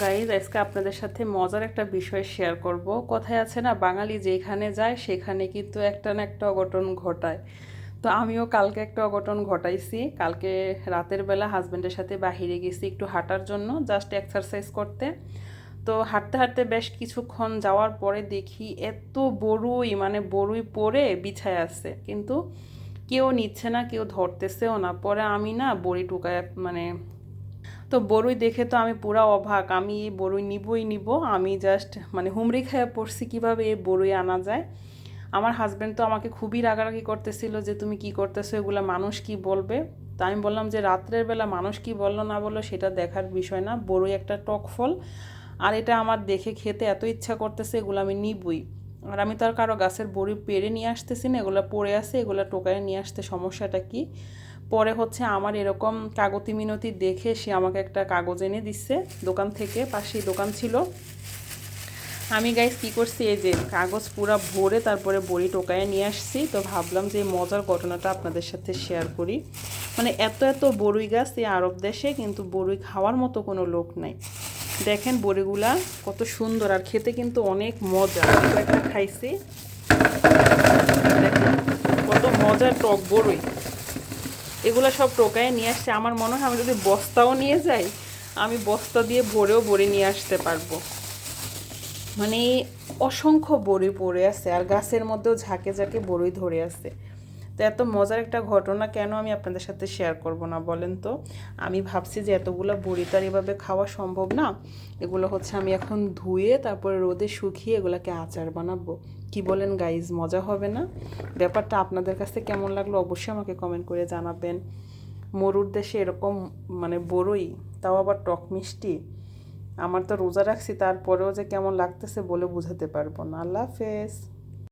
Guys আজকে আপনাদের সাথে মজার একটা বিষয় শেয়ার করব। কথায় আছে না, বাঙালি যেখানে যায় সেখানে কিন্তু একটা না একটা অঘটন ঘটায়। তো আমিও কালকে একটা অঘটন ঘটাইছি। কালকে রাতের বেলা হাজব্যান্ডের সাথে বাহিরে গেছি একটু হাঁটার জন্য, জাস্ট এক্সারসাইজ করতে। তো হাঁটতে হাঁটতে বেশ কিছুক্ষণ যাওয়ার পরে দেখি এত বড়ুই, মানে বড়ুই পড়ে বিছায় আছে, কিন্তু কেউ নিচ্ছে না, কেউ ধরতেছেও না। পরে আমি না বড়ি টুকায়, মানে তো বড়ই দেখে তো আমি পুরা অবাক, আমি এই বড়ই নিবই নিব। আমি জাস্ট মানে হুমড়ি খেয়ে পড়ছি কিভাবে এই বড়ই আনা যায়। আমার হাজব্যান্ড তো আমাকে খুবই রাগারাগি করতেছিল যে তুমি কি করতেছো, এগুলো মানুষ কি বলবে। তা আমি বললাম যে রাত্রের বেলা মানুষ কি বললো না বললো সেটা দেখার বিষয় না, বড়ই একটা টক ফল, আর এটা আমার দেখে খেতে এত ইচ্ছা করতেছে, এগুলো আমি নিবই। আর আমি তো আর কারো গাছের বড়ি পেড়ে নিয়ে আসতেছি না, এগুলো পড়ে আছে, এগুলো টোকায় নিয়ে আসতে সমস্যাটা কি। পরে হচ্ছে আমার এরকম কাগতি মিনতি দেখে সে আমাকে একটা কাগজ এনে দিচ্ছে দোকান থেকে, পাশেই দোকান ছিল। আমি গাইস কী করছি, এই যে কাগজ পুরা ভরে তারপরে বড়ি টোকায় নিয়ে আসছি। তো ভাবলাম যে এই মজার ঘটনাটা আপনাদের সাথে শেয়ার করি। মানে এত এত বড়ই গাছ এই আরব দেশে, কিন্তু বড়ই খাওয়ার মতো কোনো লোক নাই। দেখেন বড়িগুলা কত সুন্দর, আর খেতে কিন্তু অনেক মজা। একটা খাইছি, দেখেন কত মজার টক বড়ই। এগুলো সব টোকায় নিয়ে আসছে। আমার মনে হয় আমি যদি বস্তাও নিয়ে যাই, আমি বস্তা দিয়ে ভরেও বড়ি নিয়ে আসতে পারবো। মানে অসংখ্য বড়ি পড়ে আছে, আর গাছের মধ্যেও ঝাঁকে ঝাঁকে বড়ি ধরে আছে। তো এত মজার একটা ঘটনা কেন আমি আপনাদের সাথে শেয়ার করব না বলেন তো। আমি ভাবছি যে এতগুলো বড়ি তো আর এভাবে খাওয়া সম্ভব না। এগুলো হচ্ছে আমি এখন ধুয়ে তারপরে রোদে শুকিয়ে এগুলোকে আচার বানাবো। কি বলেন গাইজ, মজা হবে না? ব্যাপারটা আপনাদের কাছে কেমন লাগলো অবশ্যই আমাকে কমেন্ট করে জানাবেন। মরুর দেশে এরকম মানে বড়ই, তাও আবার টক মিষ্টি। আমার তো রোজা রাখছি, তারপরেও যে কেমন লাগতেছে বলে বোঝাতে পারবো না। আল্লাহ হাফেজ।